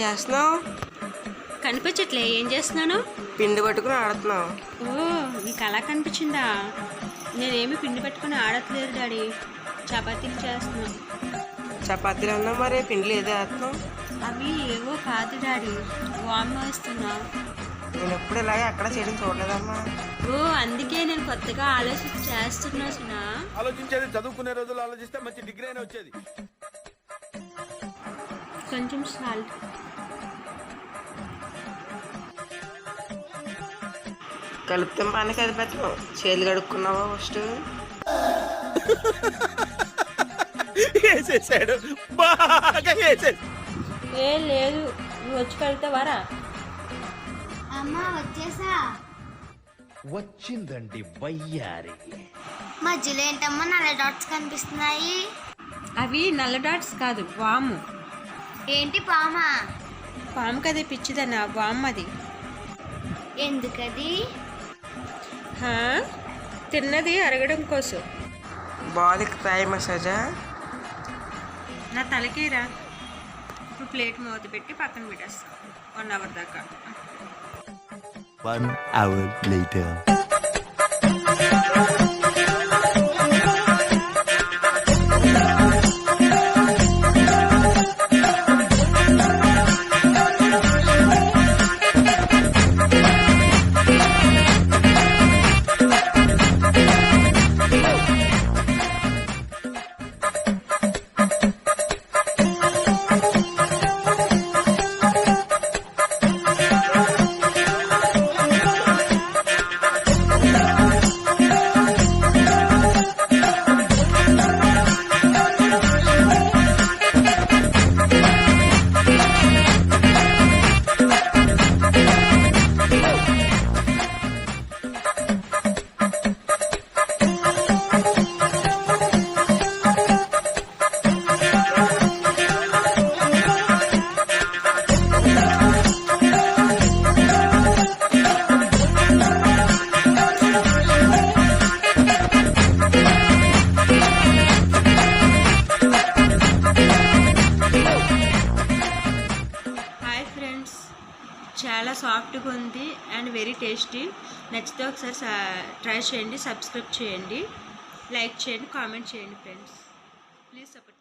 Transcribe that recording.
చేస్తున్నావు? కనిపించట్లే, ఏం చేస్తున్నాను? పిండి పట్టుకుని ఆడుతున్నావు. ఓ, నీకు అలా కనిపించిందా? నేనేమి పిండి పట్టుకుని ఆడట్లేదు డాడీ, చపాతీలు చేస్తున్నా. చపాతీలు అన్నా మరి పిండిలు ఏదో వేస్తున్నావు? అవి ఏవో కాదు డాడీ, వామ్ వేస్తున్నా. నేను ఎప్పుడు ఇలాగే అక్కడ చేయడం చూడలేదమ్మా. ఓ, అందుకే నేను కొత్తగా ఆలోచించి చేస్తున్నా. ఆలోచించేది చదువుకునే రోజులు ఆలోచిస్తే మంచి డిగ్రీ అయినా వచ్చేది. కొంచెం సాల్ట్. కలుపుతాం పని కదా పెట్టు. చేతులు కడుక్కున్నావా ఫస్ట్? వేసేసాడు, బాగా వేసేది. ఏం లేదు, నువ్వు వచ్చి కలుగుతావారా? అమ్మా వచ్చేసా. వచ్చిందండి వయ్యారి. మధ్యలో ఏంటమ్మా నల్ల డాట్స్ కనిపిస్తున్నాయి? అవి నల్ల డాట్స్ కాదు, వాము. ఏంటి పామా? పాము కదే పిచ్చిదన్నా, వామ్ అది. ఎందుకది? తిన్నది అరగడం కోసం. బాడీకి థాయ్ మసాజా? నా తలకేరా. ఇప్పుడు ప్లేట్ మూత పెట్టి పక్కన పెట్టేస్తా 1 hour దాకా. 1 hour later. చాలా సాఫ్ట్గా ఉంది అండ్ వెరీ టేస్టీ. నచ్చితే ఒకసారి ట్రై చేయండి, సబ్స్క్రైబ్ చేయండి, లైక్ చేయండి, కామెంట్ చేయండి ఫ్రెండ్స్. Please support.